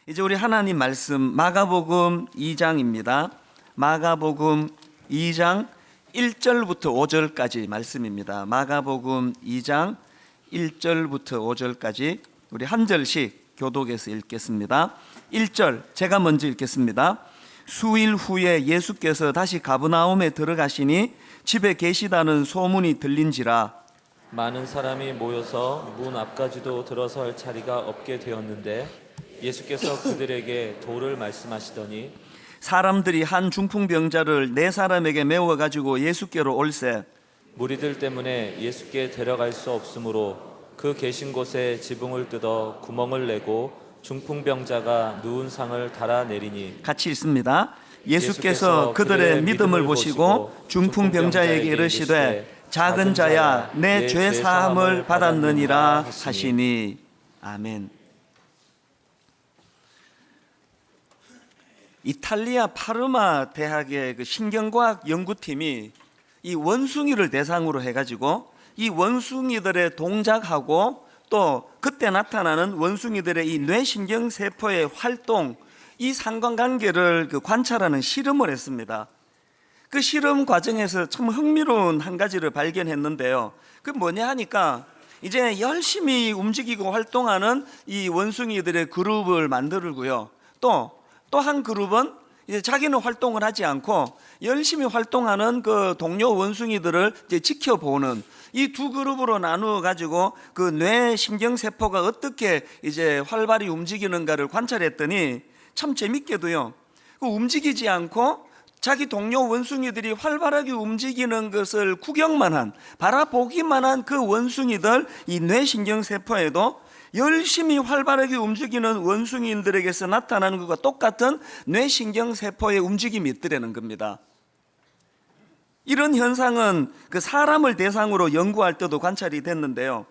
이제 우리 하나님 말씀 마가복음 2장입니다. 마가복음 2장 1절부터 5절까지 말씀입니다. 마가복음 2장 1절부터 5절까지 우리 한 절씩 교독해서 읽겠습니다. 1절 제가 먼저 읽겠습니다. 수일 후에 예수께서 다시 가버나움에 들어가시니 집에 계시다는 소문이 들린지라 많은 사람이 모여서 문 앞까지도 들어설 자리가 없게 되었는데 예수께서 그들에게 도를 말씀하시더니 사람들이 한 중풍병자를 네 사람에게 메워 가지고 예수께로 올세 무리들 때문에 예수께 데려갈 수 없으므로 그 계신 곳에 지붕을 뜯어 구멍을 내고 중풍병자가 누운 상을 달아내리니 같이 읽습니다. 예수께서 그들의 믿음을 보시고 중풍병자에게 이르시되 작은 자야 내 죄 사함을 받았느니라 하시니 아멘. 이탈리아 파르마 대학의 그 신경과학 연구팀이 이 원숭이를 대상으로 해가지고 이 원숭이들의 동작하고 또 그때 나타나는 원숭이들의 이 뇌신경 세포의 활동 이 상관관계를 관찰하는 실험을 했습니다. 그 실험 과정에서 참 흥미로운 한 가지를 발견했는데요. 그 뭐냐 하니까 이제 열심히 움직이고 활동하는 이 원숭이들의 그룹을 만들고요. 또 한 그룹은 이제 자기는 활동을 하지 않고 열심히 활동하는 그 동료 원숭이들을 이제 지켜보는 이 두 그룹으로 나누어 가지고 그 뇌 신경 세포가 어떻게 이제 활발히 움직이는가를 관찰했더니 참 재밌게도요. 그 움직이지 않고 자기 동료 원숭이들이 활발하게 움직이는 것을 구경만 한, 바라보기만 한 그 원숭이들 이 뇌신경 세포에도 열심히 활발하게 움직이는 원숭이들에게서 나타나는 것과 똑같은 뇌신경 세포의 움직임이 있더라는 겁니다. 이런 현상은 그 사람을 대상으로 연구할 때도 관찰이 됐는데요.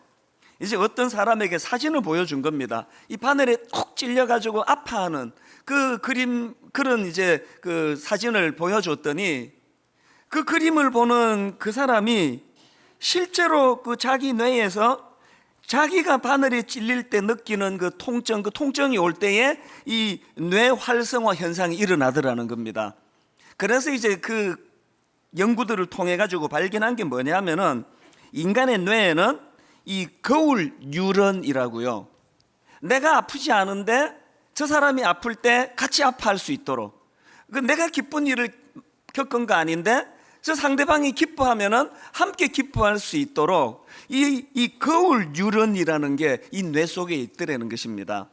이제 어떤 사람에게 사진을 보여준 겁니다. 이 바늘에 콕 찔려가지고 아파하는 그 그림, 그런 이제 그 사진을 보여줬더니 그 그림을 보는 그 사람이 실제로 그 자기 뇌에서 자기가 바늘에 찔릴 때 느끼는 그 통증이 올 때에 이 뇌 활성화 현상이 일어나더라는 겁니다. 그래서 이제 그 연구들을 통해 가지고 발견한 게 뭐냐면은 인간의 뇌에는 이 거울 뉴런이라고요. 내가 아프지 않은데 저 사람이 아플 때 같이 아파할 수 있도록. 내가 기쁜 일을 겪은 거 아닌데 저 상대방이 기뻐하면은 함께 기뻐할 수 있도록 이 거울 뉴런이라는 게 이 뇌 속에 있더라는 것입니다.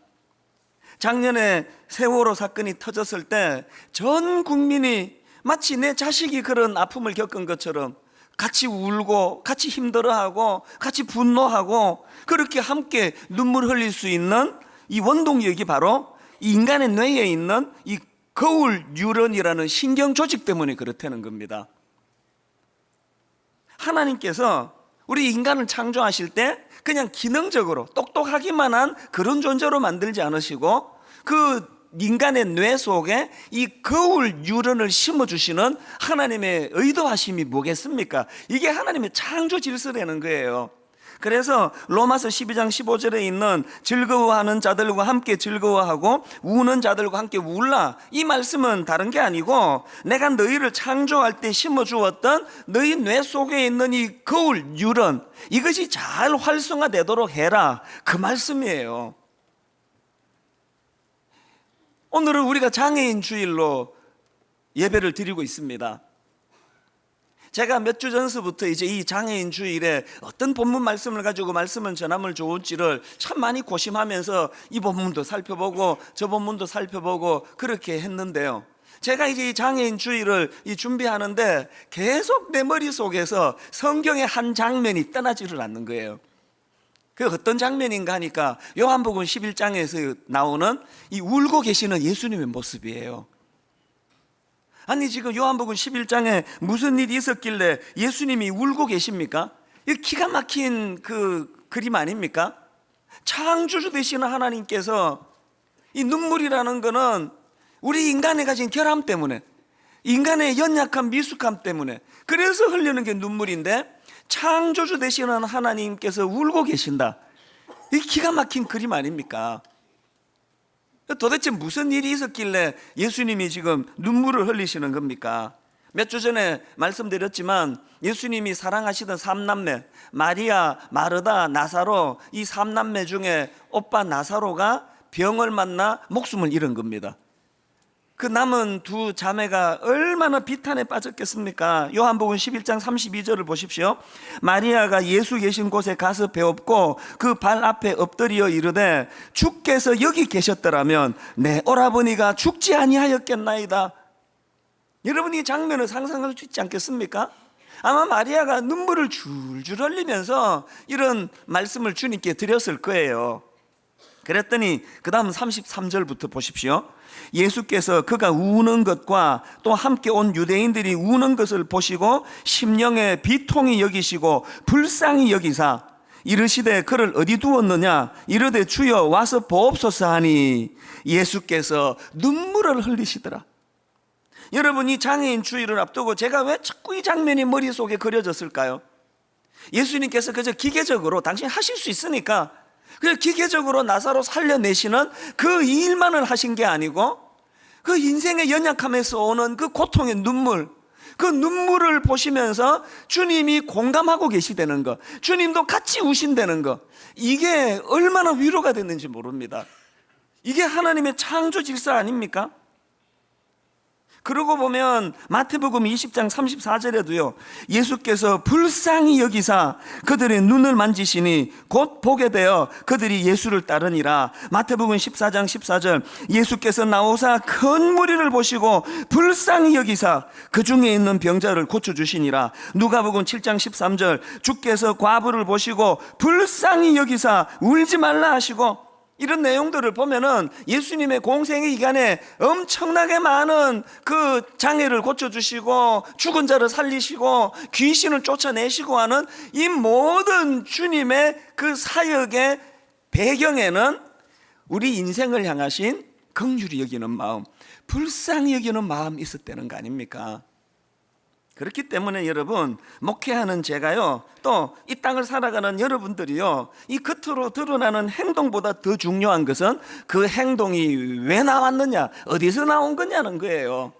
작년에 세월호 사건이 터졌을 때 전 국민이 마치 내 자식이 그런 아픔을 겪은 것처럼 같이 울고 같이 힘들어하고 같이 분노하고 그렇게 함께 눈물 흘릴 수 있는 이 원동력이 바로 이 인간의 뇌에 있는 이 거울 뉴런이라는 신경 조직 때문에 그렇다는 겁니다. 하나님께서 우리 인간을 창조하실 때 그냥 기능적으로 똑똑하기만 한 그런 존재로 만들지 않으시고 그 인간의 뇌 속에 이 거울 뉴런을 심어주시는 하나님의 의도하심이 뭐겠습니까? 이게 하나님의 창조 질서라는 거예요. 그래서 로마서 12장 15절에 있는 즐거워하는 자들과 함께 즐거워하고 우는 자들과 함께 울라, 이 말씀은 다른 게 아니고 내가 너희를 창조할 때 심어주었던 너희 뇌 속에 있는 이 거울 뉴런, 이것이 잘 활성화되도록 해라, 그 말씀이에요. 오늘은 우리가 장애인 주일로 예배를 드리고 있습니다. 제가 몇 주 전서부터 이제 이 장애인 주일에 어떤 본문 말씀을 가지고 말씀을 전하면 좋을지를 참 많이 고심하면서 이 본문도 살펴보고 저 본문도 살펴보고 그렇게 했는데요. 제가 이제 이 장애인 주일을 준비하는데 계속 내 머릿속에서 성경의 한 장면이 떠나지를 않는 거예요. 그 어떤 장면인가 하니까 요한복음 11장에서 나오는 이 울고 계시는 예수님의 모습이에요. 아니 지금 요한복음 11장에 무슨 일이 있었길래 예수님이 울고 계십니까? 이 기가 막힌 그 그림 아닙니까? 창조주 되시는 하나님께서 이 눈물이라는 거는 우리 인간에 가진 결함 때문에, 인간의 연약한 미숙함 때문에 그래서 흘리는 게 눈물인데 창조주 되시는 하나님께서 울고 계신다. 이 기가 막힌 그림 아닙니까? 도대체 무슨 일이 있었길래 예수님이 지금 눈물을 흘리시는 겁니까? 몇 주 전에 말씀드렸지만 예수님이 사랑하시던 삼남매 마리아, 마르다, 나사로, 이 삼남매 중에 오빠 나사로가 병을 만나 목숨을 잃은 겁니다. 그 남은 두 자매가 얼마나 비탄에 빠졌겠습니까? 요한복음 11장 32절을 보십시오. 마리아가 예수 계신 곳에 가서 배웠고 그 발 앞에 엎드려 이르되 주께서 여기 계셨더라면 내 오라버니가 죽지 아니하였겠나이다. 여러분, 이 장면을 상상할 수 있지 않겠습니까? 아마 마리아가 눈물을 줄줄 흘리면서 이런 말씀을 주님께 드렸을 거예요. 그랬더니 그 다음 33절부터 보십시오. 예수께서 그가 우는 것과 또 함께 온 유대인들이 우는 것을 보시고 심령에 비통히 여기시고 불쌍히 여기사 이르시되 그를 어디 두었느냐 이르되 주여 와서 보옵소서 하니 예수께서 눈물을 흘리시더라. 여러분, 이 장애인 주일을 앞두고 제가 왜 자꾸 이 장면이 머릿속에 그려졌을까요? 예수님께서 그저 기계적으로 당신 하실 수 있으니까 그냥 기계적으로 나사로 살려내시는 그 일만을 하신 게 아니고 그 인생의 연약함에서 오는 그 고통의 눈물, 그 눈물을 보시면서 주님이 공감하고 계시다는 것, 주님도 같이 우신다는 것, 이게 얼마나 위로가 됐는지 모릅니다. 이게 하나님의 창조 질서 아닙니까? 그러고 보면 마태복음 20장 34절에도요 예수께서 불쌍히 여기사 그들의 눈을 만지시니 곧 보게 되어 그들이 예수를 따르니라. 마태복음 14장 14절 예수께서 나오사 큰 무리를 보시고 불쌍히 여기사 그 중에 있는 병자를 고쳐주시니라. 누가복음 7장 13절 주께서 과부를 보시고 불쌍히 여기사 울지 말라 하시고, 이런 내용들을 보면은 예수님의 공생의 기간에 엄청나게 많은 그 장애를 고쳐주시고 죽은 자를 살리시고 귀신을 쫓아내시고 하는 이 모든 주님의 그 사역의 배경에는 우리 인생을 향하신 긍휼히 여기는 마음, 불쌍히 여기는 마음이 있었다는 거 아닙니까? 그렇기 때문에 여러분, 목회하는 제가요, 또 이 땅을 살아가는 여러분들이요, 이 겉으로 드러나는 행동보다 더 중요한 것은 그 행동이 왜 나왔느냐, 어디서 나온 거냐는 거예요.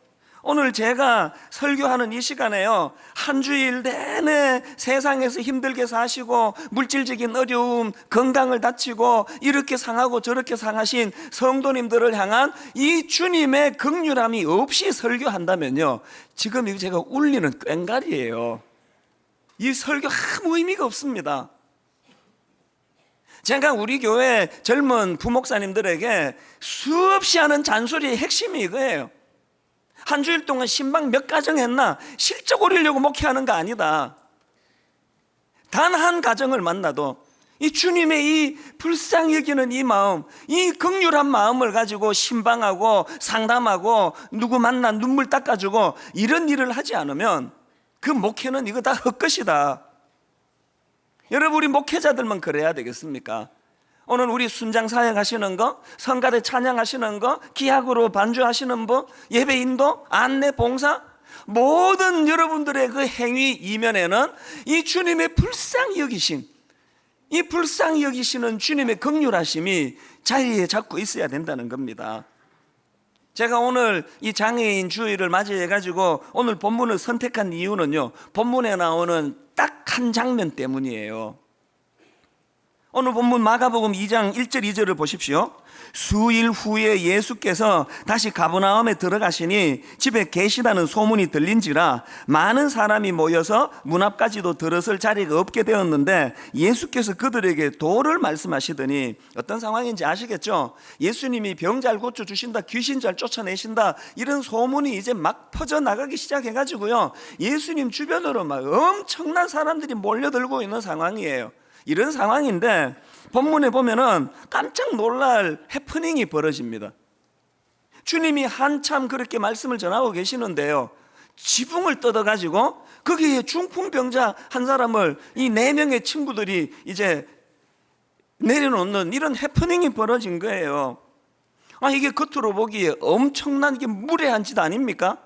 오늘 제가 설교하는 이 시간에요, 한 주일 내내 세상에서 힘들게 사시고 물질적인 어려움, 건강을 다치고 이렇게 상하고 저렇게 상하신 성도님들을 향한 이 주님의 긍휼함이 없이 설교한다면요, 지금 이거 제가 울리는 꽹과리예요. 이 설교 아무 의미가 없습니다. 제가 우리 교회 젊은 부목사님들에게 수없이 하는 잔소리의 핵심이 이거예요. 한 주일 동안 신방 몇 가정 했나? 실적 올리려고 목회하는 거 아니다. 단 한 가정을 만나도 이 주님의 이 불쌍히 여기는 이 마음, 이 긍휼한 마음을 가지고 신방하고 상담하고 누구 만나 눈물 닦아주고 이런 일을 하지 않으면 그 목회는 이거 다 헛것이다. 여러분, 우리 목회자들만 그래야 되겠습니까? 오늘 우리 순장 사역하시는 거, 성가대 찬양하시는 거, 기악으로 반주하시는 분, 예배 인도, 안내, 봉사, 모든 여러분들의 그 행위 이면에는 이 주님의 불쌍히 여기심, 이 불쌍히 여기시는 주님의 긍휼하심이 자리에 자꾸 있어야 된다는 겁니다. 제가 오늘 이 장애인 주일을 맞이해 가지고 오늘 본문을 선택한 이유는요, 본문에 나오는 딱 한 장면 때문이에요. 오늘 본문 마가복음 2장 1절 2절을 보십시오. 수일 후에 예수께서 다시 가버나움에 들어가시니 집에 계시다는 소문이 들린지라 많은 사람이 모여서 문 앞까지도 들어설 자리가 없게 되었는데 예수께서 그들에게 도를 말씀하시더니, 어떤 상황인지 아시겠죠? 예수님이 병 잘 고쳐주신다, 귀신 잘 쫓아내신다, 이런 소문이 이제 막 퍼져나가기 시작해가지고요, 예수님 주변으로 막 엄청난 사람들이 몰려들고 있는 상황이에요. 이런 상황인데 본문에 보면은 깜짝 놀랄 해프닝이 벌어집니다. 주님이 한참 그렇게 말씀을 전하고 계시는데요, 지붕을 뜯어가지고 거기에 중풍병자 한 사람을 이 4명의 친구들이 이제 내려놓는 이런 해프닝이 벌어진 거예요. 이게 겉으로 보기에 엄청난 게 무례한 짓 아닙니까?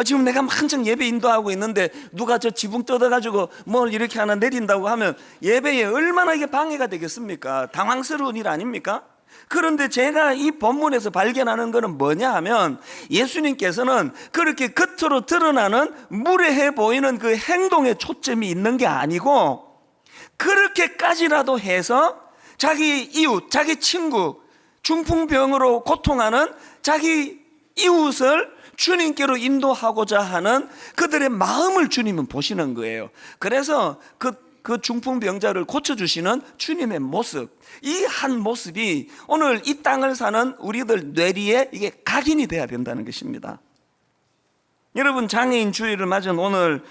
지금 내가 한창 예배 인도하고 있는데 누가 저 지붕 뜯어가지고 뭘 이렇게 하나 내린다고 하면 예배에 얼마나 이게 방해가 되겠습니까? 당황스러운 일 아닙니까? 그런데 제가 이 본문에서 발견하는 것은 뭐냐 하면, 예수님께서는 그렇게 겉으로 드러나는 무례해 보이는 그 행동에 초점이 있는 게 아니고, 그렇게까지라도 해서 자기 이웃, 자기 친구, 중풍병으로 고통하는 자기 이웃을 주님께로 인도하고자 하는 그들의 마음을 주님은 보시는 거예요. 그래서 그 중풍병자를 고쳐주시는 주님의 모습, 이 한 모습이 오늘 이 땅을 사는 우리들 뇌리에 이게 각인이 돼야 된다는 것입니다. 여러분, 장애인 주일을 맞은 오늘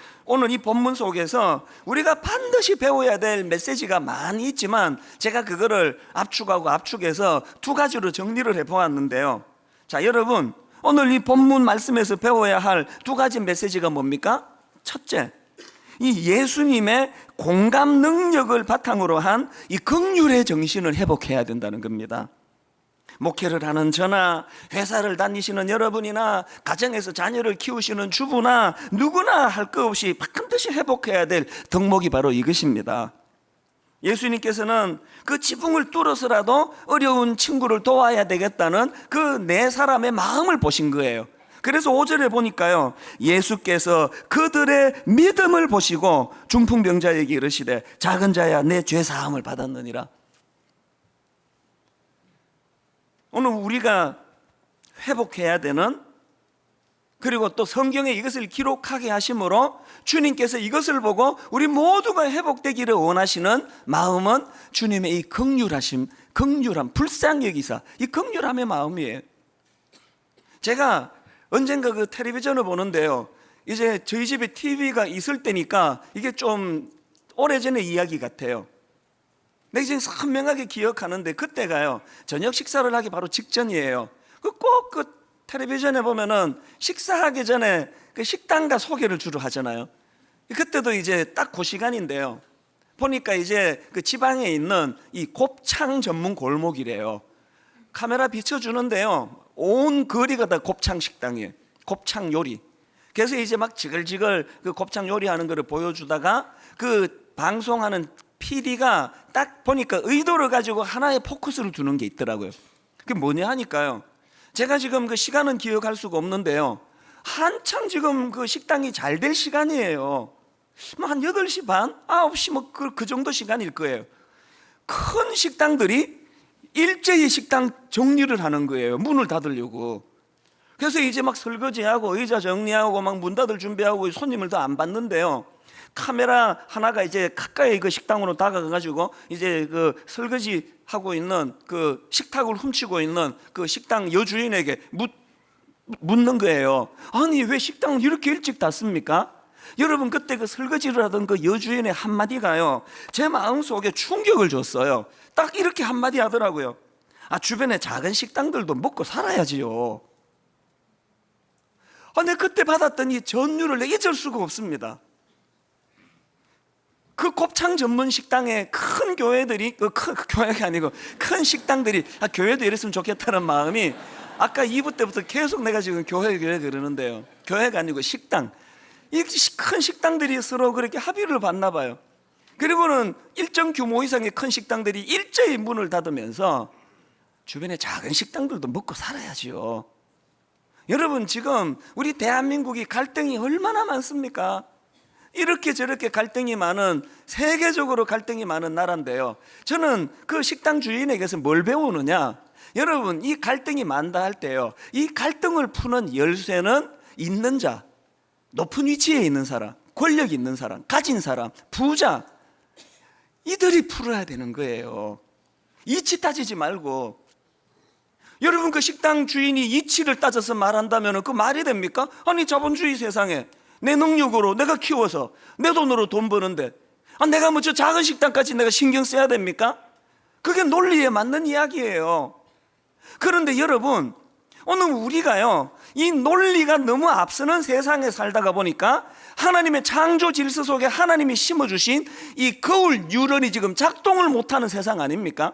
이 본문 속에서 우리가 반드시 배워야 될 메시지가 많이 있지만, 제가 그거를 압축해서 두 가지로 정리를 해보았는데요. 자, 여러분, 오늘 이 본문 말씀에서 배워야 할 두 가지 메시지가 뭡니까? 첫째, 이 예수님의 공감 능력을 바탕으로 한 이 긍휼의 정신을 회복해야 된다는 겁니다. 목회를 하는 저나 회사를 다니시는 여러분이나 가정에서 자녀를 키우시는 주부나 누구나 할 것 없이 반드시 회복해야 될 덕목이 바로 이것입니다. 예수님께서는 그 지붕을 뚫어서라도 어려운 친구를 도와야 되겠다는 그 네 사람의 마음을 보신 거예요. 그래서 5절에 보니까요, 예수께서 그들의 믿음을 보시고 중풍병자에게 이르시되 작은 자야 내 죄사함을 받았느니라. 오늘 우리가 회복해야 되는, 그리고 또 성경에 이것을 기록하게 하심으로 주님께서 이것을 보고 우리 모두가 회복되기를 원하시는 마음은 주님의 이 긍휼함, 불쌍히 여기사, 이 긍휼함의 마음이에요. 제가 언젠가 그 텔레비전을 보는데요, 이제 저희 집에 TV가 있을 때니까 이게 좀 오래전의 이야기 같아요. 내가 지금 선명하게 기억하는데, 그때가요, 저녁 식사를 하기 바로 직전이에요. 꼭 그 텔레비전에 보면은 식사하기 전에 그 식당가 소개를 주로 하잖아요. 그때도 이제 딱 그 시간인데요, 보니까 이제 그 지방에 있는 이 곱창 전문 골목이래요. 카메라 비춰주는데요, 온 거리가 다 곱창 식당이에요. 곱창 요리. 그래서 이제 막 지글지글 그 곱창 요리하는 거를 보여주다가 그 방송하는 PD가 딱 보니까 의도를 가지고 하나의 포커스를 두는 게 있더라고요. 그게 뭐냐 하니까요, 제가 지금 그 시간은 기억할 수가 없는데요, 한창 지금 그 식당이 잘 될 시간이에요. 뭐 한 8시 반, 9시 뭐 그 정도 시간일 거예요. 큰 식당들이 일제히 식당 정리를 하는 거예요. 문을 닫으려고. 그래서 이제 막 설거지하고 의자 정리하고 막 문 닫을 준비하고 손님을 더 안 받는데요, 카메라 하나가 이제 가까이 그 식당으로 다가가가지고 이제 그 설거지 하고 있는 그 식탁을 훔치고 있는 그 식당 여주인에게 묻는 거예요. 아니, 왜 식당을 이렇게 일찍 닫습니까? 여러분, 그때 그 설거지를 하던 그 여주인의 한마디가요, 제 마음속에 충격을 줬어요. 딱 이렇게 한마디 하더라고요. 아, 주변에 작은 식당들도 먹고 살아야지요. 내가 그때 받았던 이 전율을 내가 잊을 수가 없습니다. 그 곱창 전문 식당에 큰 교회들이, 교회가 아니고 큰 식당들이, 교회도 이랬으면 좋겠다는 마음이 아까 2부 때부터 계속 내가 지금 교회 그러는데요, 교회가 아니고 식당, 이 큰 식당들이 서로 그렇게 합의를 봤나 봐요. 그리고는 일정 규모 이상의 큰 식당들이 일제히 문을 닫으면서 주변에 작은 식당들도 먹고 살아야지요. 여러분, 지금 우리 대한민국이 갈등이 얼마나 많습니까? 이렇게 저렇게 갈등이 많은, 세계적으로 갈등이 많은 나라인데요, 저는 그 식당 주인에게서 뭘 배우느냐, 여러분, 이 갈등이 많다 할 때요, 이 갈등을 푸는 열쇠는 있는 자, 높은 위치에 있는 사람, 권력 있는 사람, 가진 사람, 부자, 이들이 풀어야 되는 거예요. 이치 따지지 말고. 여러분, 그 식당 주인이 이치를 따져서 말한다면 그 말이 됩니까? 아니, 자본주의 세상에 내 능력으로 내가 키워서 내 돈으로 돈 버는데 내가 뭐 저 작은 식당까지 내가 신경 써야 됩니까? 그게 논리에 맞는 이야기예요. 그런데 여러분, 오늘 우리가요, 이 논리가 너무 앞서는 세상에 살다가 보니까 하나님의 창조 질서 속에 하나님이 심어주신 이 거울 뉴런이 지금 작동을 못하는 세상 아닙니까?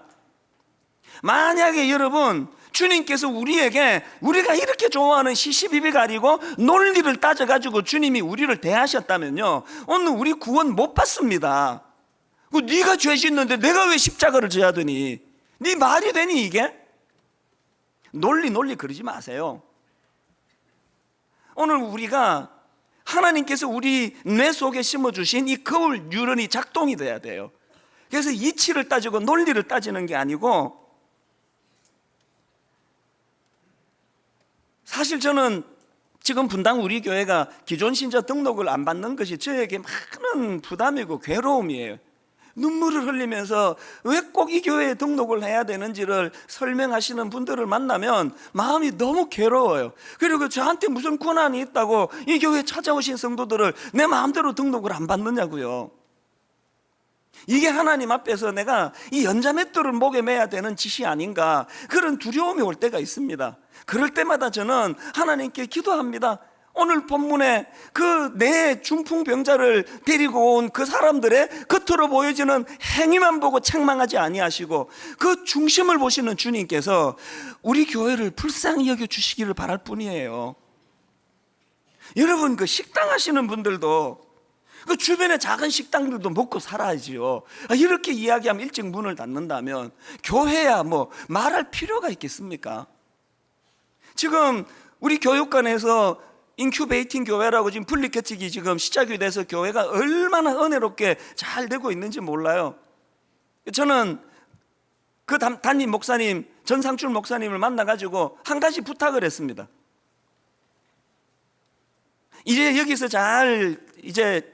만약에 여러분, 주님께서 우리에게 우리가 이렇게 좋아하는 시시비비가 아니고 논리를 따져가지고 주님이 우리를 대하셨다면요, 오늘 우리 구원 못 받습니다. 네가 죄 짓는데 내가 왜 십자가를 져야 되니? 네 말이 되니 이게? 논리 그러지 마세요. 오늘 우리가 하나님께서 우리 뇌 속에 심어주신 이 거울 뉴런이 작동이 돼야 돼요. 그래서 이치를 따지고 논리를 따지는 게 아니고, 사실 저는 지금 분당 우리 교회가 기존 신자 등록을 안 받는 것이 저에게 많은 부담이고 괴로움이에요. 눈물을 흘리면서 왜 꼭 이 교회에 등록을 해야 되는지를 설명하시는 분들을 만나면 마음이 너무 괴로워요. 그리고 저한테 무슨 권한이 있다고 이 교회에 찾아오신 성도들을 내 마음대로 등록을 안 받느냐고요. 이게 하나님 앞에서 내가 이 연자맷돌을 목에 매야 되는 짓이 아닌가, 그런 두려움이 올 때가 있습니다. 그럴 때마다 저는 하나님께 기도합니다. 오늘 본문에 그 내 중풍병자를 데리고 온 그 사람들의 겉으로 보여지는 행위만 보고 책망하지 아니하시고 그 중심을 보시는 주님께서 우리 교회를 불쌍히 여겨주시기를 바랄 뿐이에요. 여러분, 그 식당 하시는 분들도 그 주변에 작은 식당들도 먹고 살아야지요. 이렇게 이야기하면 일찍 문을 닫는다면 교회야 뭐 말할 필요가 있겠습니까? 지금 우리 교육관에서 인큐베이팅 교회라고 지금 분리개척이 지금 시작이 돼서 교회가 얼마나 은혜롭게 잘 되고 있는지 몰라요. 저는 그 담임 목사님, 전상출 목사님을 만나가지고 한 가지 부탁을 했습니다. 이제 여기서 이제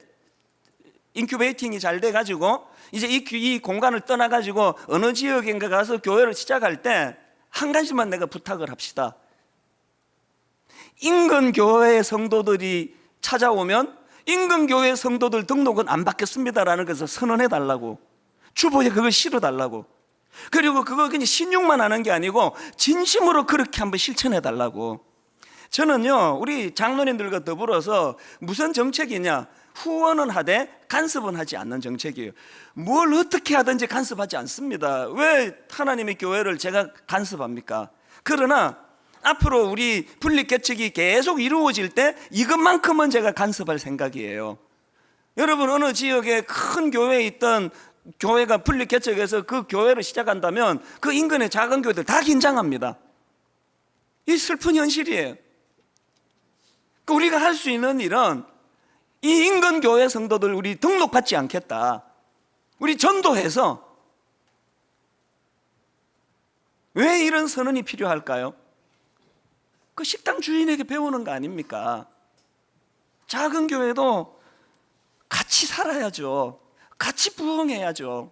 인큐베이팅이 잘 돼가지고 이제 이 공간을 떠나가지고 어느 지역인가 가서 교회를 시작할 때 한 가지만 내가 부탁을 합시다. 인근 교회의 성도들이 찾아오면 인근 교회 성도들 등록은 안 받겠습니다라는 것을 선언해 달라고, 주보에 그걸 실어 달라고. 그리고 그거 그냥 신용만 하는 게 아니고 진심으로 그렇게 한번 실천해 달라고. 저는요, 우리 장로님들과 더불어서 무슨 정책이냐, 후원은 하되 간섭은 하지 않는 정책이에요. 뭘 어떻게 하든지 간섭하지 않습니다. 왜 하나님의 교회를 제가 간섭합니까? 그러나 앞으로 우리 분리개척이 계속 이루어질 때 이것만큼은 제가 간섭할 생각이에요. 여러분, 어느 지역에 큰 교회에 있던 교회가 분리개척해서 그 교회를 시작한다면 그 인근의 작은 교회들 다 긴장합니다. 이 슬픈 현실이에요. 우리가 할 수 있는 일은 이 인근 교회 성도들 우리 등록받지 않겠다, 우리 전도해서. 왜 이런 선언이 필요할까요? 그 식당 주인에게 배우는 거 아닙니까? 작은 교회도 같이 살아야죠. 같이 부흥해야죠.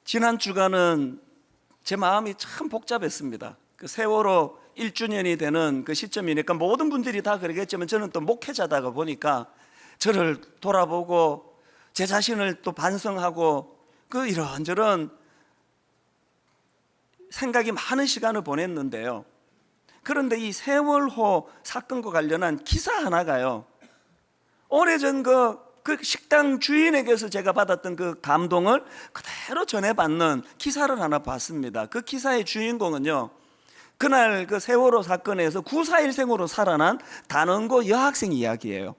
지난 주간은 제 마음이 참 복잡했습니다. 그 세월호 1주년이 되는 그 시점이니까 모든 분들이 다 그러겠지만 저는 또 목회자다가 보니까 저를 돌아보고 제 자신을 또 반성하고 그 이런저런 생각이 많은 시간을 보냈는데요. 그런데 이 세월호 사건과 관련한 기사 하나가요, 오래전 그 식당 주인에게서 제가 받았던 그 감동을 그대로 전해받는 기사를 하나 봤습니다. 그 기사의 주인공은요, 그날 그 세월호 사건에서 941생으로 살아난 단원고 여학생 이야기예요.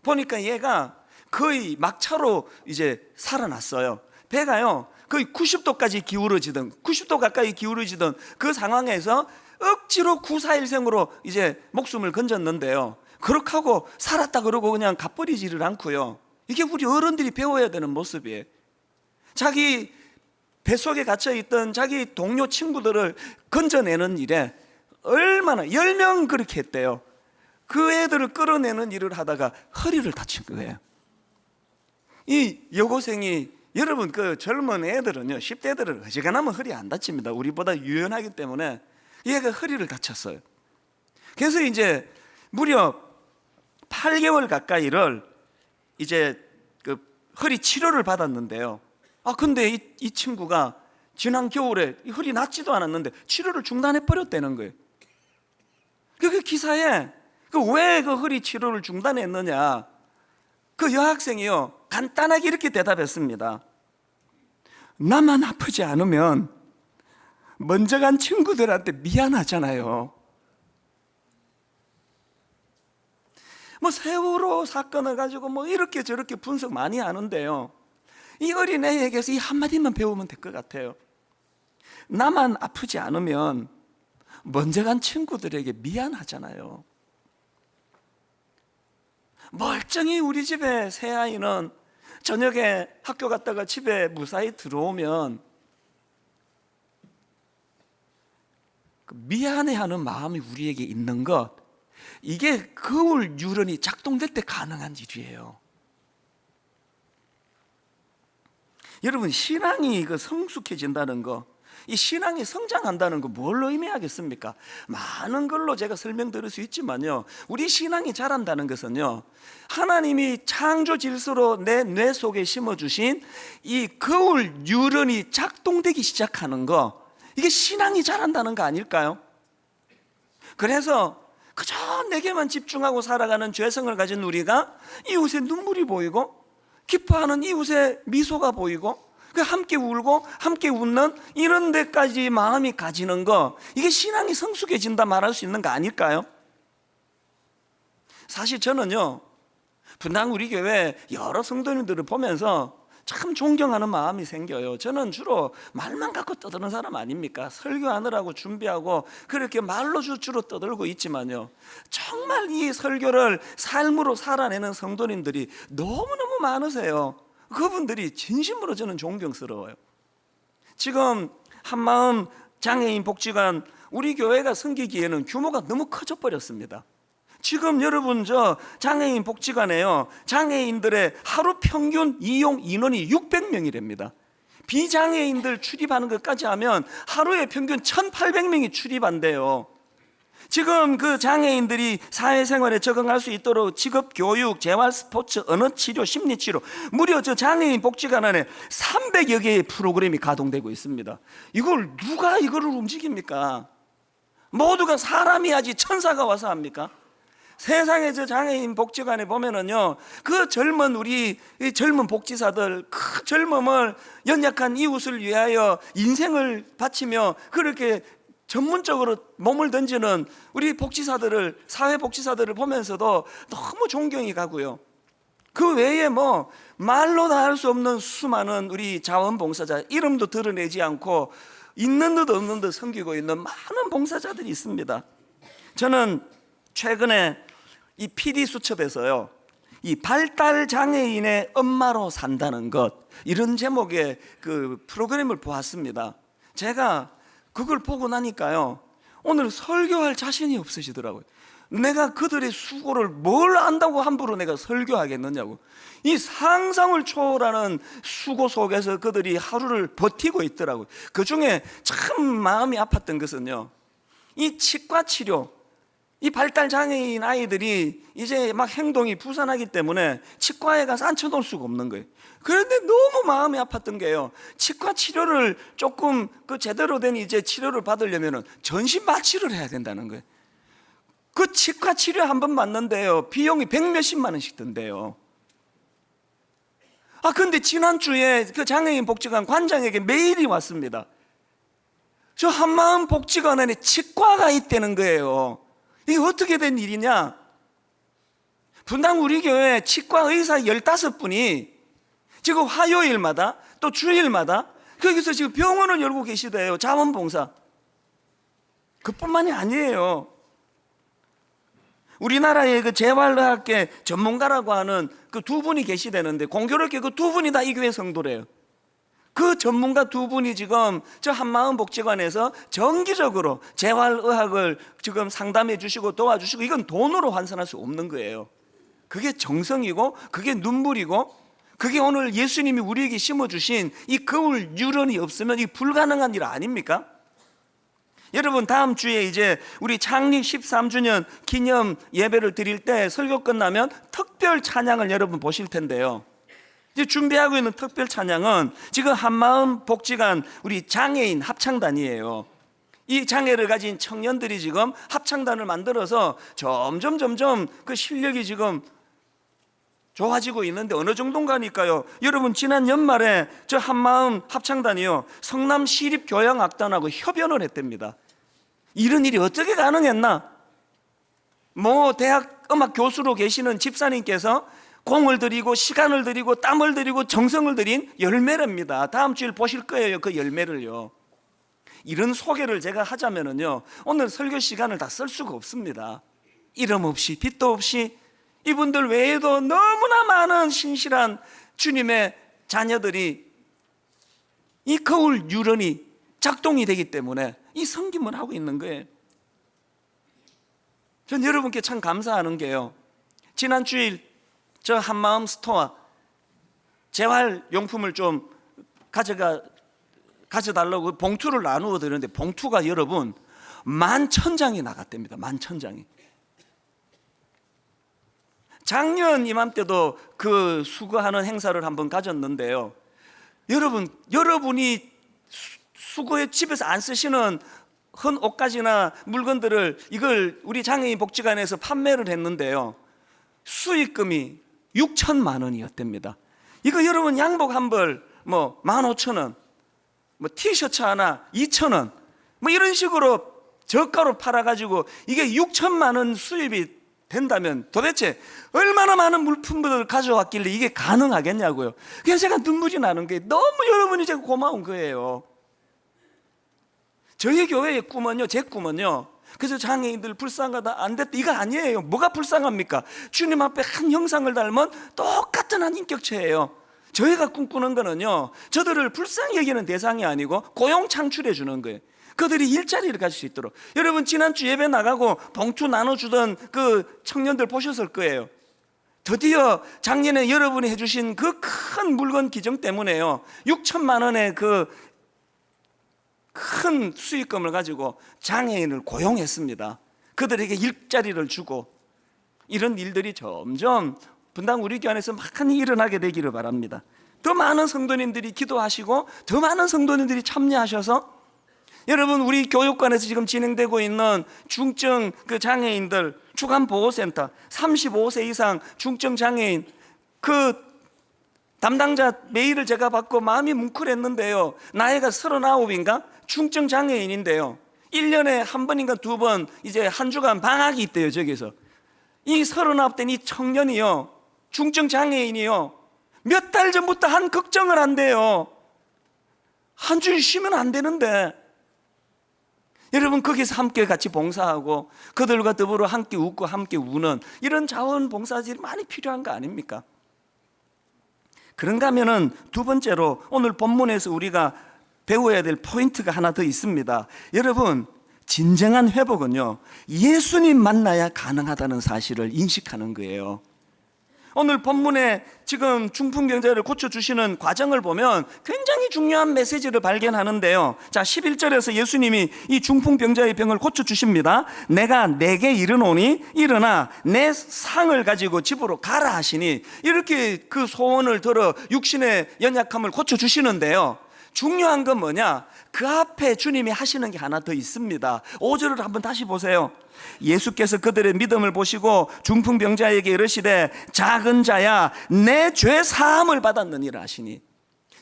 보니까 얘가 거의 막차로 이제 살아났어요. 배가요 거의 90도까지 기울어지던, 90도 가까이 기울어지던 그 상황에서 억지로 941생으로 이제 목숨을 건졌는데요, 그렇게 하고 살았다 그러고 그냥 갚버리지를 않고요. 이게 우리 어른들이 배워야 되는 모습이에요. 자기 뱃속에 갇혀있던 자기 동료 친구들을 건져내는 일에 얼마나 10명 그렇게 했대요. 그 애들을 끌어내는 일을 하다가 허리를 다친 거예요. 이 여고생이, 여러분 그 젊은 애들은요, 10대들은 어지간하면 허리 안 다칩니다. 우리보다 유연하기 때문에 얘가 허리를 다쳤어요. 그래서 이제 무려 8개월 가까이를 이제 그 허리 치료를 받았는데요. 근데 이 친구가 지난 겨울에 허리 낫지도 않았는데 치료를 중단해 버렸다는 거예요. 그 기사에 왜 그 허리 치료를 중단했느냐, 그 여학생이요 간단하게 이렇게 대답했습니다. 나만 아프지 않으면 먼저 간 친구들한테 미안하잖아요. 뭐 세월호 사건을 가지고 뭐 이렇게 저렇게 분석 많이 하는데요, 이 어린애에게서 이 한마디만 배우면 될 것 같아요. 나만 아프지 않으면 먼저 간 친구들에게 미안하잖아요. 멀쩡히 우리 집에 새아이는 저녁에 학교 갔다가 집에 무사히 들어오면 미안해하는 마음이 우리에게 있는 것, 이게 거울 유런이 작동될 때 가능한 일이에요. 여러분, 신앙이 성숙해진다는 거, 이 신앙이 성장한다는 거 뭘 의미하겠습니까? 많은 걸로 제가 설명드릴 수 있지만요, 우리 신앙이 자란다는 것은요, 하나님이 창조 질서로 내 뇌 속에 심어주신 이 거울 유런이 작동되기 시작하는 거, 이게 신앙이 자란다는 거 아닐까요? 그래서 그저 내게만 집중하고 살아가는 죄성을 가진 우리가 이웃의 눈물이 보이고 기뻐하는 이웃의 미소가 보이고 함께 울고 함께 웃는 이런 데까지 마음이 가지는 거, 이게 신앙이 성숙해진다 말할 수 있는 거 아닐까요? 사실 저는요, 분당 우리 교회 여러 성도님들을 보면서 참 존경하는 마음이 생겨요. 저는 주로 말만 갖고 떠드는 사람 아닙니까? 설교하느라고 준비하고 그렇게 말로 주로 떠들고 있지만요, 정말 이 설교를 삶으로 살아내는 성도님들이 너무너무 많으세요. 그분들이 진심으로 저는 존경스러워요. 지금 한마음 장애인 복지관, 우리 교회가 생기기에는 규모가 너무 커져 버렸습니다. 지금 여러분, 저 장애인 복지관에요, 장애인들의 하루 평균 이용 인원이 600명이랍니다. 비장애인들 출입하는 것까지 하면 하루에 평균 1,800명이 출입한대요. 지금 그 장애인들이 사회생활에 적응할 수 있도록 직업교육, 재활, 스포츠, 언어치료, 심리치료, 무려 저 장애인 복지관 안에 300여 개의 프로그램이 가동되고 있습니다. 이걸 누가 이거를 움직입니까? 모두가 사람이 하지 천사가 와서 합니까? 세상에 저 장애인 복지관에 보면은요, 그 젊은 우리 젊은 복지사들, 그 젊음을 연약한 이웃을 위하여 인생을 바치며 그렇게 전문적으로 몸을 던지는 우리 복지사들을, 사회 복지사들을 보면서도 너무 존경이 가고요. 그 외에 뭐 말로 다 할 수 없는 수많은 우리 자원봉사자, 이름도 드러내지 않고 있는 듯 없는 듯 섬기고 있는 많은 봉사자들이 있습니다. 저는 최근에 이 PD 수첩에서요, 이 발달 장애인의 엄마로 산다는 것, 이런 제목의 그 프로그램을 보았습니다. 제가 그걸 보고 나니까요, 오늘 설교할 자신이 없으시더라고요. 내가 그들의 수고를 뭘 안다고 함부로 내가 설교하겠느냐고. 이 상상을 초월하는 수고 속에서 그들이 하루를 버티고 있더라고요. 그 중에 참 마음이 아팠던 것은요, 이 치과 치료, 이 발달 장애인 아이들이 이제 막 행동이 부산하기 때문에 치과에 가서 앉혀놓을 수가 없는 거예요. 그런데 너무 마음이 아팠던 게요, 치과 치료를 조금 그 제대로 된 이제 치료를 받으려면은 전신 마취를 해야 된다는 거예요. 그 치과 치료 한 번 받는데요, 비용이 100몇십만 원씩 든대요. 근데 지난주에 그 장애인 복지관 관장에게 메일이 왔습니다. 저 한마음 복지관 안에 치과가 있다는 거예요. 이게 어떻게 된 일이냐? 분당 우리 교회 치과 의사 15분이 지금 화요일마다 또 주일마다 거기서 지금 병원을 열고 계시대요. 자원봉사. 그뿐만이 아니에요. 우리나라의 그 재활의학계 전문가라고 하는 그 두 분이 계시다는데, 공교롭게 그 두 분이 다 이 교회 성도래요. 그 전문가 두 분이 지금 저 한마음 복지관에서 정기적으로 재활의학을 지금 상담해 주시고 도와주시고, 이건 돈으로 환산할 수 없는 거예요. 그게 정성이고 그게 눈물이고, 그게 오늘 예수님이 우리에게 심어주신 이 거울 유런이 없으면 이 불가능한 일 아닙니까? 여러분, 다음 주에 이제 우리 창립 13주년 기념 예배를 드릴 때 설교 끝나면 특별 찬양을 여러분 보실 텐데요, 이제 준비하고 있는 특별 찬양은 지금 한마음 복지관 우리 장애인 합창단이에요. 이 장애를 가진 청년들이 지금 합창단을 만들어서 점점 그 실력이 지금 좋아지고 있는데, 어느 정도인가니까요, 여러분, 지난 연말에 저 한마음 합창단이요, 성남 시립교향악단하고 협연을 했답니다. 이런 일이 어떻게 가능했나? 뭐 대학 음악 교수로 계시는 집사님께서 공을 들이고 시간을 들이고 땀을 들이고 정성을 들인 열매랍니다. 다음 주일 보실 거예요, 그 열매를요. 이런 소개를 제가 하자면은요, 오늘 설교 시간을 다 쓸 수가 없습니다. 이름 없이 빛도 없이 이분들 외에도 너무나 많은 신실한 주님의 자녀들이 이 거울 유런이 작동이 되기 때문에 이 섬김을 하고 있는 거예요. 전 여러분께 참 감사하는 게요, 지난 주일 저 한마음 스토어 재활용품을 좀 가져달라고 봉투를 나누어 드렸는데, 봉투가 여러분 11,000장이 나갔답니다. 11,000장이. 작년 이맘때도 그 수거하는 행사를 한번 가졌는데요, 여러분이 수거에 집에서 안 쓰시는 헌 옷가지나 물건들을 이걸 우리 장애인 복지관에서 판매를 했는데요, 수익금이 6천만 원이었답니다. 이거 여러분 양복 한 벌 뭐 15,000원, 뭐 티셔츠 하나 2,000원, 뭐 이런 식으로 저가로 팔아가지고 이게 6천만 원 수입이 된다면 도대체 얼마나 많은 물품들을 가져왔길래 이게 가능하겠냐고요. 그래서 제가 눈물이 나는 게 너무 여러분이 제가 고마운 거예요. 저희 교회의 꿈은요, 제 꿈은요, 그래서 장애인들 불쌍하다 안 됐다 이거 아니에요. 뭐가 불쌍합니까? 주님 앞에 한 형상을 닮은 똑같은 한 인격체예요. 저희가 꿈꾸는 거는요, 저들을 불쌍히 여기는 대상이 아니고 고용 창출해 주는 거예요. 그들이 일자리를 가질 수 있도록. 여러분 지난주 예배 나가고 봉투 나눠주던 그 청년들 보셨을 거예요. 드디어 작년에 여러분이 해주신 그 큰 물건 기증 때문에요, 6천만 원의 그 큰 수익금을 가지고 장애인을 고용했습니다. 그들에게 일자리를 주고, 이런 일들이 점점 분당 우리 교회 안에서 많이 일어나게 되기를 바랍니다. 더 많은 성도님들이 기도하시고 더 많은 성도님들이 참여하셔서 여러분 우리 교육관에서 지금 진행되고 있는 중증 그 장애인들 주간보호센터 35세 이상 중증 장애인 그 담당자 메일을 제가 받고 마음이 뭉클했는데요, 나이가 39인가 중증 장애인인데요, 1년에 한 번인가 두 번 이제 한 주간 방학이 있대요. 저기서 이 39된 이 청년이요, 중증 장애인이요, 몇 달 전부터 한 걱정을 한대요. 한 주일 쉬면 안 되는데. 여러분 거기서 함께 같이 봉사하고 그들과 더불어 함께 웃고 함께 우는 이런 자원봉사들이 많이 필요한 거 아닙니까? 그런가 하면은 두 번째로 오늘 본문에서 우리가 배워야 될 포인트가 하나 더 있습니다. 여러분 진정한 회복은요, 예수님 만나야 가능하다는 사실을 인식하는 거예요. 오늘 본문에 지금 중풍병자를 고쳐주시는 과정을 보면 굉장히 중요한 메시지를 발견하는데요, 자 11절에서 예수님이 이 중풍병자의 병을 고쳐주십니다. 내가 내게 이르노니 일어나 내 상을 가지고 집으로 가라 하시니, 이렇게 그 소원을 들어 육신의 연약함을 고쳐주시는데요, 중요한 건 뭐냐, 그 앞에 주님이 하시는 게 하나 더 있습니다. 5절을 한번 다시 보세요. 예수께서 그들의 믿음을 보시고 중풍병자에게 이르시되 작은 자야 내 죄 사함을 받았느니라 하시니,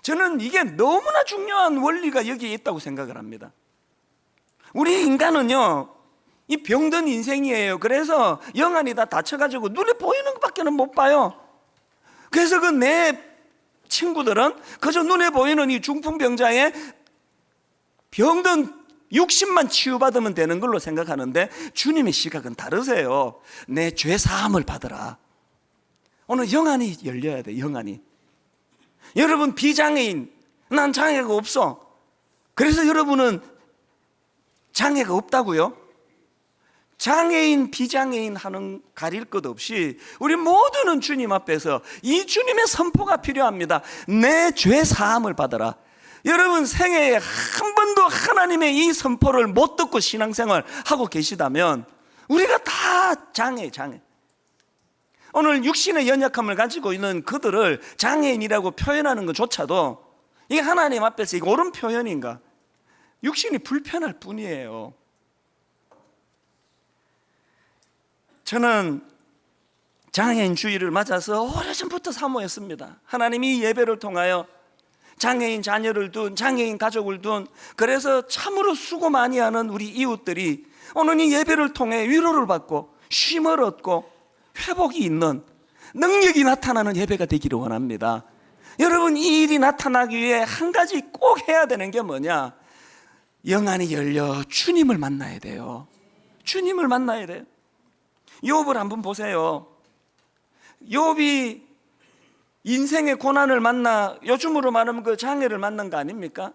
저는 이게 너무나 중요한 원리가 여기에 있다고 생각을 합니다. 우리 인간은요 이 병든 인생이에요. 그래서 영안이 다 다쳐가지고 눈에 보이는 것밖에 못 봐요. 그래서 그 내 친구들은 그저 눈에 보이는 이 중풍병자의 병든 육신만 치유받으면 되는 걸로 생각하는데, 주님의 시각은 다르세요. 내 죄 사함을 받으라. 오늘 영안이 열려야 돼. 영안이. 여러분 비장애인, 난 장애가 없어, 그래서 여러분은 장애가 없다고요? 장애인 비장애인 하는 가릴 것 없이 우리 모두는 주님 앞에서 이 주님의 선포가 필요합니다. 내 죄 사함을 받아라. 여러분 생애에 한 번도 하나님의 이 선포를 못 듣고 신앙생활 하고 계시다면 우리가 다 장애. 오늘 육신의 연약함을 가지고 있는 그들을 장애인이라고 표현하는 것조차도 이게 하나님 앞에서 이게 옳은 표현인가? 육신이 불편할 뿐이에요. 저는 장애인 주의를 맞아서 오래전부터 사모했습니다. 하나님이 이 예배를 통하여 장애인 자녀를 둔, 장애인 가족을 둔, 그래서 참으로 수고 많이 하는 우리 이웃들이 오늘 이 예배를 통해 위로를 받고 쉼을 얻고 회복이 있는, 능력이 나타나는 예배가 되기를 원합니다. 여러분, 이 일이 나타나기 위해 한 가지 꼭 해야 되는 게 뭐냐? 영안이 열려 주님을 만나야 돼요. 주님을 만나야 돼요. 욥을 한번 보세요. 욥이 인생의 고난을 만나, 요즘으로 말하면 그 장애를 만난 거 아닙니까?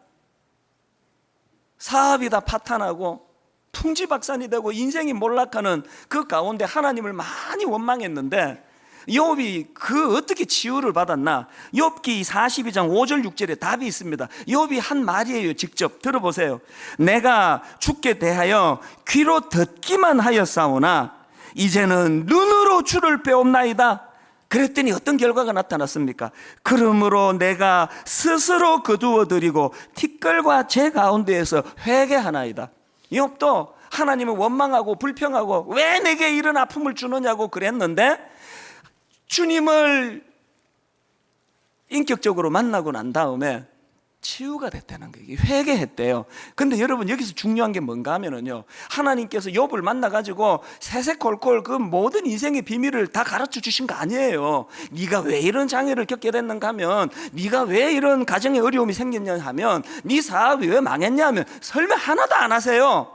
사업이 다 파탄하고 풍지박산이 되고 인생이 몰락하는 그 가운데 하나님을 많이 원망했는데, 욥이 그 어떻게 치유를 받았나? 욥기 42장 5절 6절에 답이 있습니다. 욥이 한 말이에요. 직접 들어보세요. 내가 주께 대하여 귀로 듣기만 하였사오나 이제는 눈으로 주를 배옵나이다. 그랬더니 어떤 결과가 나타났습니까? 그러므로 내가 스스로 거두어 드리고 티끌과 제 가운데에서 회개하나이다. 욥도 하나님을 원망하고 불평하고 왜 내게 이런 아픔을 주느냐고 그랬는데, 주님을 인격적으로 만나고 난 다음에 치유가 됐다는 거예요. 회개했대요. 근데 여러분, 여기서 중요한 게 뭔가 하면은요, 하나님께서 욥을 만나가지고 세세콜콜 그 모든 인생의 비밀을 다 가르쳐 주신 거 아니에요. 네가 왜 이런 장애를 겪게 됐는가 하면, 네가 왜 이런 가정에 어려움이 생겼냐 하면, 네 사업이 왜 망했냐 하면 설명 하나도 안 하세요.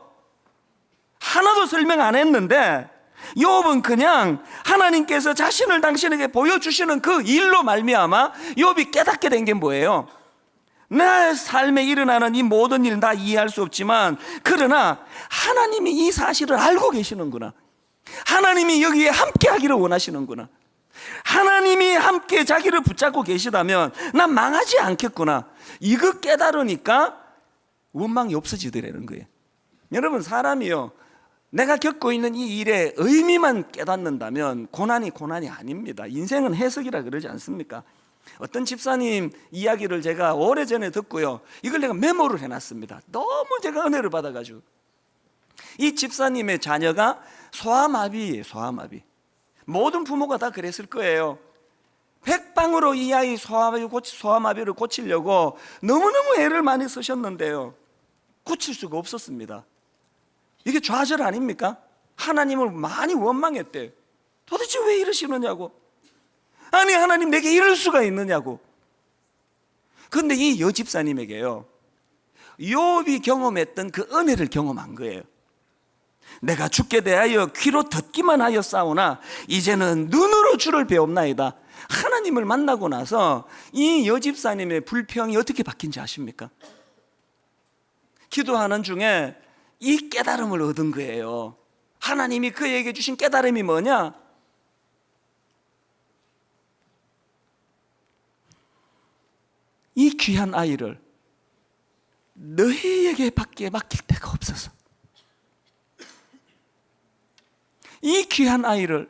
하나도 설명 안 했는데, 욥은 그냥 하나님께서 자신을 당신에게 보여주시는 그 일로 말미암아 욥이 깨닫게 된 게 뭐예요? 내 삶에 일어나는 이 모든 일 다 이해할 수 없지만, 그러나 하나님이 이 사실을 알고 계시는구나. 하나님이 여기에 함께 하기를 원하시는구나. 하나님이 함께 자기를 붙잡고 계시다면 난 망하지 않겠구나. 이거 깨달으니까 원망이 없어지더라는 거예요. 여러분, 사람이요, 내가 겪고 있는 이 일의 의미만 깨닫는다면 고난이 아닙니다. 인생은 해석이라 그러지 않습니까? 어떤 집사님 이야기를 제가 오래전에 듣고요, 이걸 내가 메모를 해놨습니다. 너무 제가 은혜를 받아가지고. 이 집사님의 자녀가 소아마비예요. 소아마비. 모든 부모가 다 그랬을 거예요. 백방으로 이 아이 소아마비를 고치려고 너무너무 애를 많이 쓰셨는데요, 고칠 수가 없었습니다. 이게 좌절 아닙니까? 하나님을 많이 원망했대요. 도대체 왜 이러시느냐고. 아니, 하나님 내게 이럴 수가 있느냐고. 그런데 이 여집사님에게요, 욥이 경험했던 그 은혜를 경험한 거예요. 내가 주께 대하여 귀로 듣기만 하였사오나 이제는 눈으로 주를 배옵나이다. 하나님을 만나고 나서 이 여집사님의 불평이 어떻게 바뀐지 아십니까? 기도하는 중에 이 깨달음을 얻은 거예요. 하나님이 그에게 주신 깨달음이 뭐냐? 이 귀한 아이를 너희에게 밖에 맡길 데가 없어서, 이 귀한 아이를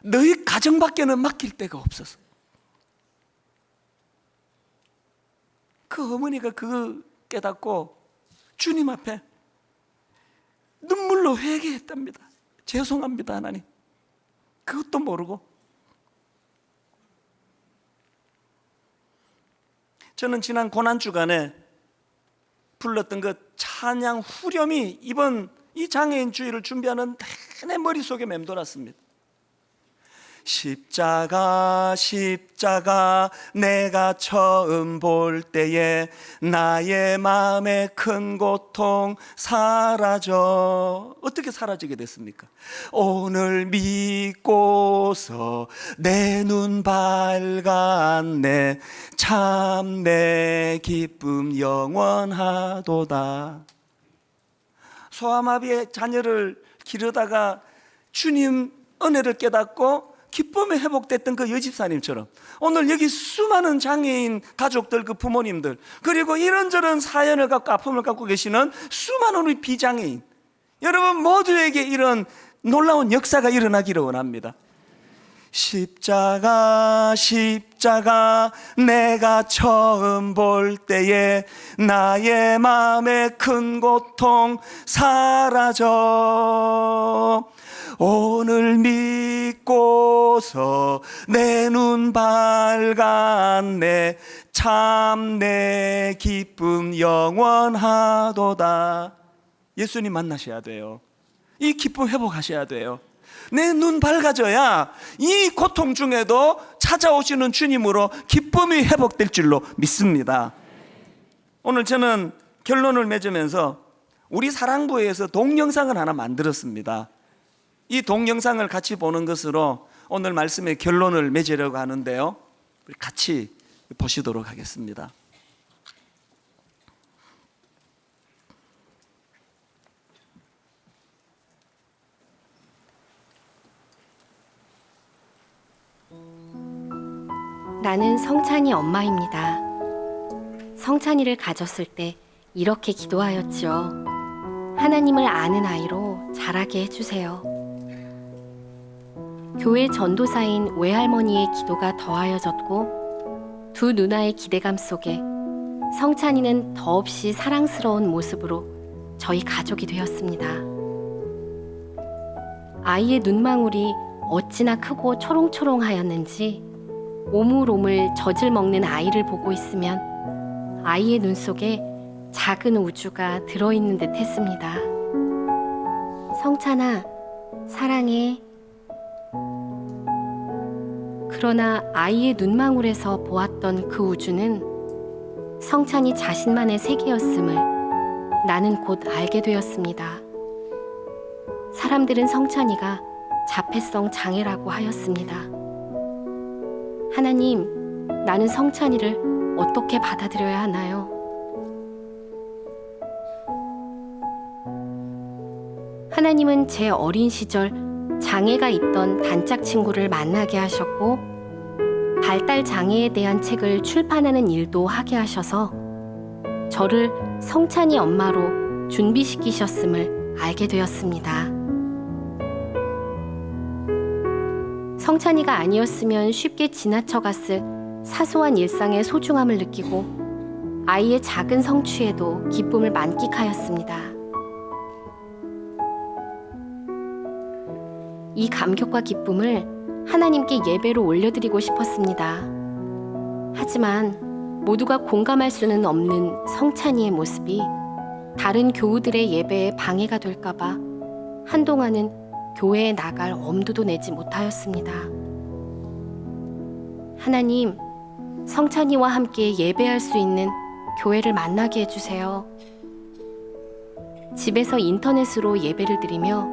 너희 가정밖에는 맡길 데가 없어서, 그 어머니가 그거 깨닫고 주님 앞에 눈물로 회개했답니다. 죄송합니다, 하나님. 그것도 모르고. 저는 지난 고난주간에 불렀던 그 찬양 후렴이 이번 이 장애인 주일을 준비하는 내내 머릿속에 맴돌았습니다. 십자가 십자가 내가 처음 볼 때에 나의 마음의 큰 고통 사라져. 어떻게 사라지게 됐습니까? 오늘 믿고서 내 눈 밝았네. 참 내 기쁨 영원하도다. 소아마비의 자녀를 기르다가 주님 은혜를 깨닫고 기쁨이 회복됐던 그 여집사님처럼 오늘 여기 수많은 장애인 가족들, 그 부모님들, 그리고 이런저런 사연을 갖고 아픔을 갖고 계시는 수많은 우리 비장애인 여러분 모두에게 이런 놀라운 역사가 일어나기를 원합니다. 십자가 십자가 내가 처음 볼 때에 나의 마음의 큰 고통 사라져. 오늘 믿고서 내 눈 밝았네. 참 내 기쁨 영원하도다. 예수님 만나셔야 돼요. 이 기쁨 회복하셔야 돼요. 내 눈 밝아져야 이 고통 중에도 찾아오시는 주님으로 기쁨이 회복될 줄로 믿습니다. 오늘 저는 결론을 맺으면서 우리 사랑부에서 동영상을 하나 만들었습니다. 이 동영상을 같이 보는 것으로 오늘 말씀의 결론을 맺으려고 하는데요, 우리 같이 보시도록 하겠습니다. 나는 성찬이 엄마입니다. 성찬이를 가졌을 때 이렇게 기도하였죠. 하나님을 아는 아이로 자라게 해주세요. 교회 전도사인 외할머니의 기도가 더하여졌고 두 누나의 기대감 속에 성찬이는 더없이 사랑스러운 모습으로 저희 가족이 되었습니다. 아이의 눈망울이 어찌나 크고 초롱초롱하였는지 오물오물 젖을 먹는 아이를 보고 있으면 아이의 눈 속에 작은 우주가 들어있는 듯 했습니다. 성찬아, 사랑해. 그러나 아이의 눈망울에서 보았던 그 우주는 성찬이 자신만의 세계였음을 나는 곧 알게 되었습니다. 사람들은 성찬이가 자폐성 장애라고 하였습니다. 하나님, 나는 성찬이를 어떻게 받아들여야 하나요? 하나님은 제 어린 시절 장애가 있던 단짝 친구를 만나게 하셨고 발달 장애에 대한 책을 출판하는 일도 하게 하셔서 저를 성찬이 엄마로 준비시키셨음을 알게 되었습니다. 성찬이가 아니었으면 쉽게 지나쳐갔을 사소한 일상의 소중함을 느끼고 아이의 작은 성취에도 기쁨을 만끽하였습니다. 이 감격과 기쁨을 하나님께 예배로 올려드리고 싶었습니다. 하지만 모두가 공감할 수는 없는 성찬이의 모습이 다른 교우들의 예배에 방해가 될까봐 한동안은 교회에 나갈 엄두도 내지 못하였습니다. 하나님, 성찬이와 함께 예배할 수 있는 교회를 만나게 해주세요. 집에서 인터넷으로 예배를 드리며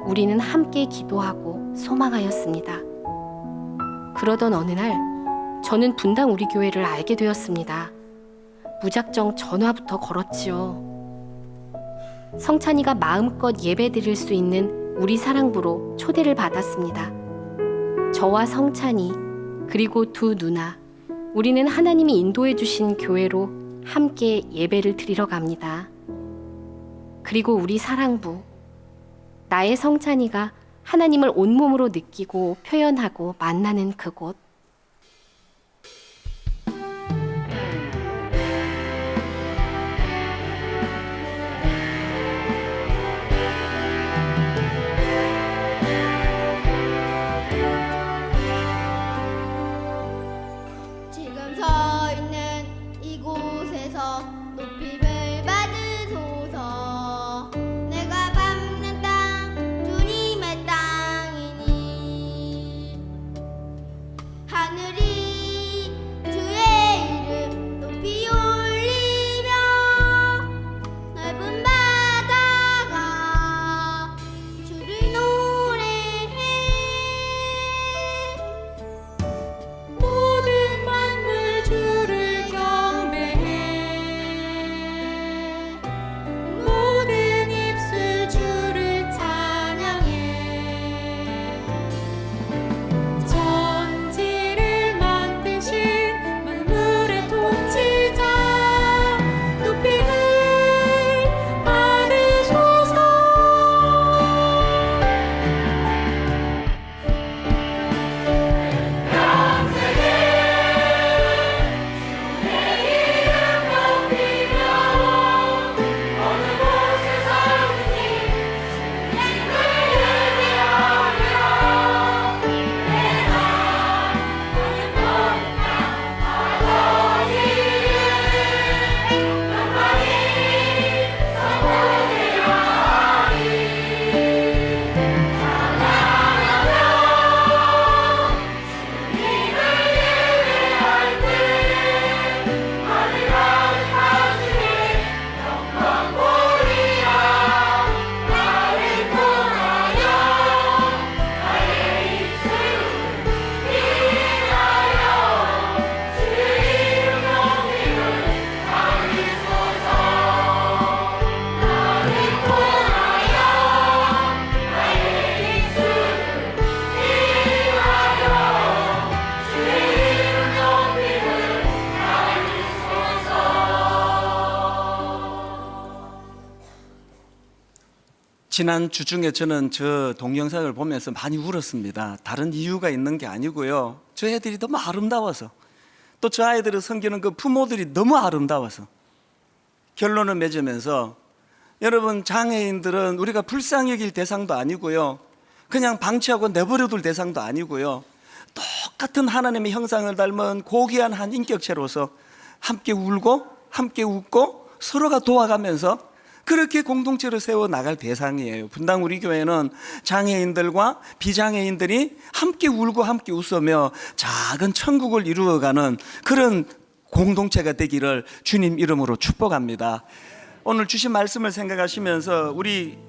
우리는 함께 기도하고 소망하였습니다. 그러던 어느 날 저는 분당 우리 교회를 알게 되었습니다. 무작정 전화부터 걸었지요. 성찬이가 마음껏 예배 드릴 수 있는 우리 사랑부로 초대를 받았습니다. 저와 성찬이 그리고 두 누나, 우리는 하나님이 인도해 주신 교회로 함께 예배를 드리러 갑니다. 그리고 우리 사랑부, 나의 성찬이가 하나님을 온몸으로 느끼고 표현하고 만나는 그곳. 지금 서 있는 이곳에서 높임을 받으소서. 내가 밟는 땅 주님의 땅이니 지난 주 중에 저는 저 동영상을 보면서 많이 울었습니다. 다른 이유가 있는 게 아니고요, 저 애들이 너무 아름다워서, 또 저 아이들을 섬기는 그 부모들이 너무 아름다워서 결론을 맺으면서, 여러분, 장애인들은 우리가 불쌍히 여길 대상도 아니고요, 그냥 방치하고 내버려둘 대상도 아니고요, 똑같은 하나님의 형상을 닮은 고귀한 한 인격체로서 함께 울고 함께 웃고 서로가 도와가면서 그렇게 공동체를 세워 나갈 대상이에요. 분당 우리 교회는 장애인들과 비장애인들이 함께 울고 함께 웃으며 작은 천국을 이루어가는 그런 공동체가 되기를 주님 이름으로 축복합니다. 오늘 주신 말씀을 생각하시면서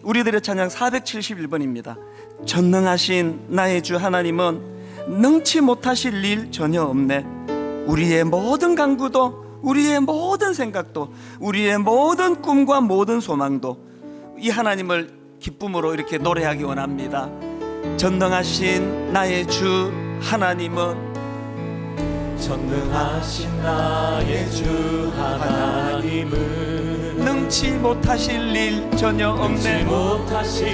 우리들의 찬양 471번입니다. 전능하신 나의 주 하나님은 능치 못하실 일 전혀 없네. 우리의 모든 간구도, 우리의 모든 생각도, 우리의 모든 꿈과 모든 소망도 이 하나님을 기쁨으로 이렇게 노래하기 원합니다. 전능하신 나의 주 하나님은, 전능하신 나의 주 하나님은 능치 못하실 일 전혀 능치 없네. 못하실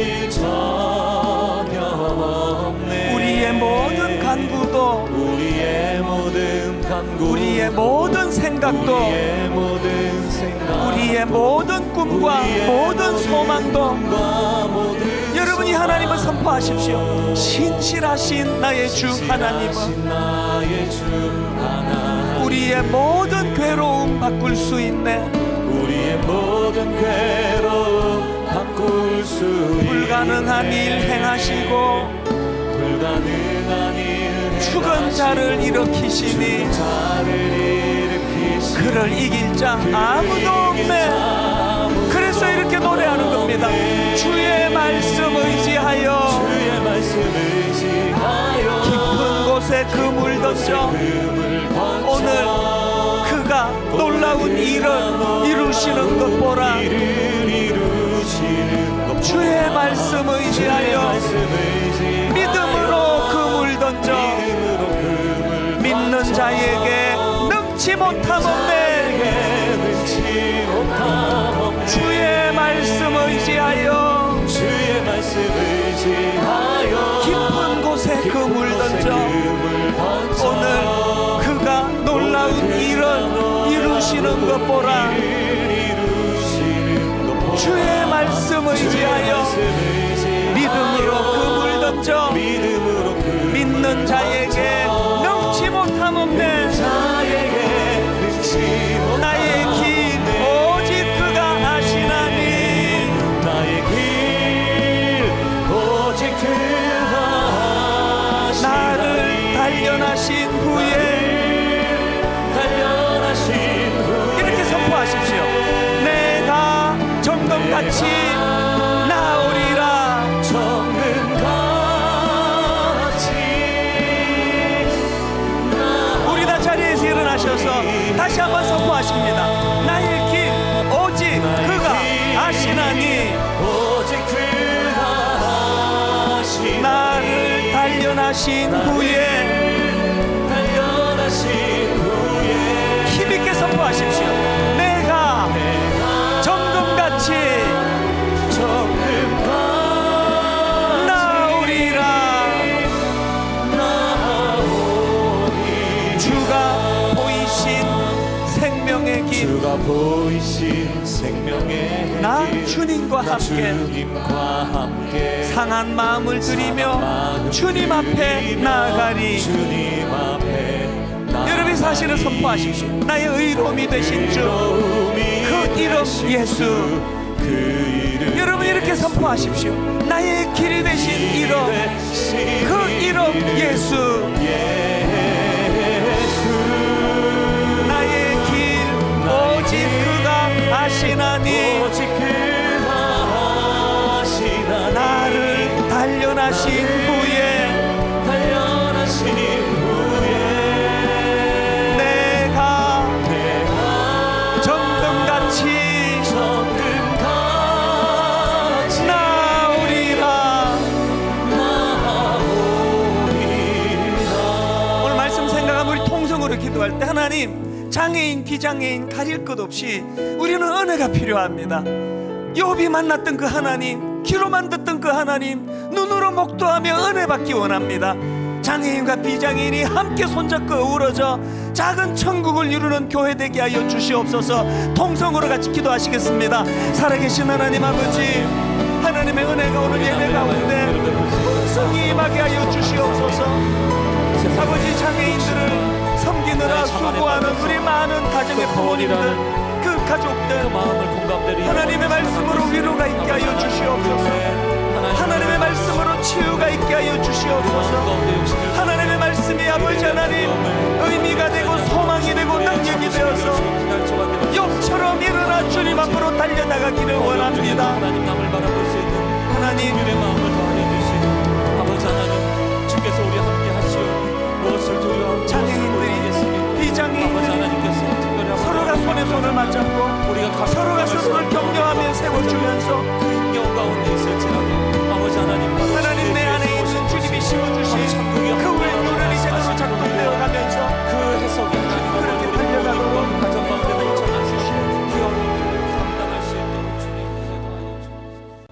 일 전혀 없네. 우리의 모든 간구도, 우리의 모든 간구, 우리의 모든 생각도, 우리의 모든 생각, 우리의 모든 꿈과 우리의 모든 소망도, 꿈과 모든 여러분이 하나님을 선포하십시오. 신실하신 나의 주 하나님은 신실하신 나의 주 하나님, 우리의 모든 괴로움 바꿀 수 있네. 우리의 모든 괴로움 바꿀 수 불가능한 일 행하시고 불가능한 일 죽은 자를 일으키시니 그를 이길 자 아무도 없네. 그래서 이렇게 노래하는 겁니다. 주의 말씀 의지하여 주의 말씀 의지하여 깊은 곳에 그물 던져 오늘 그가 놀라운 일을 이루시는 것 보라. 주의 말씀 의지하여 믿음으로 그물 던져 믿는 자에게 능치 못함 없네. 주의 말씀 의지하여 주의 말씀 의지하여 깊은 곳에 그물 던져 오늘 그가 놀라운 일을 이루시는 것 보라. 주의 말씀 의지하여 믿음으로 그물 던져 믿는 자에게 능치 못함 없네. 나의 길 오직 그가 아시나니 나의 길 오직 그가 아시나니 나를 단련하신 후에 이렇게 선포하십시오. 내가 정금같이 나오리라. 우리 다 자리에서 일어나셔서 다시 한번 선포하십니다. 나의 길 오직 그가 아시나니 나를 단련하신 후에 힘있게 선포하십시오. 내가 정금같이 나오리라. 주가 보이신 생명의 길, 주가 보이신 생명의 나 길, 주님과 나 함께 주님과 함께 상한 마음을 드리며 주님 앞에 나아가리. 주님 앞에 여러분이 사실을 선포하십시오. 나의 의로움이 되신 주, 그 이름 예수. 그 이름 여러분 이렇게 선포하십시오. 나의 길이 되신 이름, 그 이름 예수. 나의 길 오직 그가 아시나니 오직 그가 아시나니 나를 단련하신 후에 내가 정금같이 나오리라. 오늘 말씀 생각하면 우리 통성으로 기도할 때 하나님, 장애인 비장애인 가릴 것 없이 우리는 은혜가 필요합니다. 욥이 만났던 그 하나님, 귀로만 듣던 그 하나님 눈으로 목도하며 은혜 받기 원합니다. 장애인과 비장애인이 함께 손잡고 어우러져 작은 천국을 이루는 교회 되게 하여 주시옵소서. 통성으로 같이 기도하시겠습니다. 살아계신 하나님 아버지, 하나님의 은혜가 오늘 예배 가운데 풍성히 임하게 하여 주시옵소서. 아버지, 장애인들을 섬기느라 수고하는 우리 많은 가정의 부모님들, 그 가족들, 하나님의 말씀으로 위로가 있게 하여 주시옵소서. 하나님의 말씀으로 치유가 있게 하여 주시옵소서. 하나님의 말씀이 아버지 하나님 의미가 되고 소망이 되고 능력이 되어서 용처럼 일어나 주님 앞으로 달려나가기를 원합니다. 하나님, 장애인들이 비장애인들이 서로가 손에 손을 맞잡고 서로가 서로를 격려하며 세워주면서 하나님, 내 안에 있는 주님이 심어주신 그 왼손을 이제는 작동되어 가면서 그렇게 달려가도록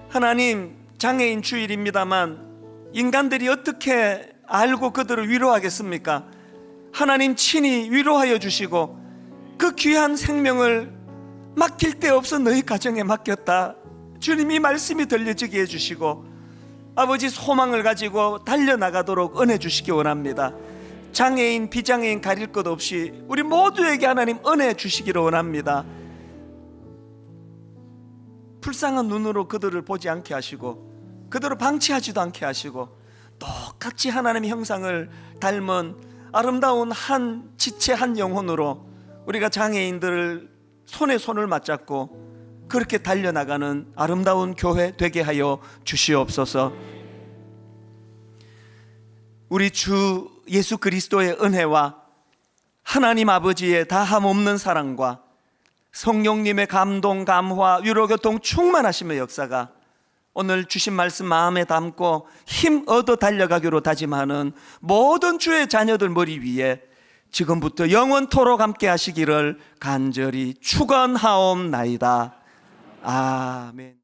하나님, 장애인 주일입니다만 인간들이 어떻게 알고 그들을 위로하겠습니까? 하나님 친히 위로하여 주시고 그 귀한 생명을 맡길 데 없어 너희 가정에 맡겼다. 주님이 말씀이 들려지게 해주시고 아버지, 소망을 가지고 달려나가도록 은혜 주시기 원합니다. 장애인 비장애인 가릴 것 없이 우리 모두에게 하나님 은혜 주시기를 원합니다. 불쌍한 눈으로 그들을 보지 않게 하시고 그들을 방치하지도 않게 하시고 똑같이 하나님의 형상을 닮은 아름다운 한 지체 한 영혼으로 우리가 장애인들을 손에 손을 맞잡고 그렇게 달려나가는 아름다운 교회 되게 하여 주시옵소서. 우리 주 예수 그리스도의 은혜와 하나님 아버지의 다함 없는 사랑과 성령님의 감동, 감화, 위로, 교통 충만하심의 역사가 오늘 주신 말씀 마음에 담고 힘 얻어 달려가기로 다짐하는 모든 주의 자녀들 머리 위에 지금부터 영원토록 함께 하시기를 간절히 축원하옵나이다. 아멘.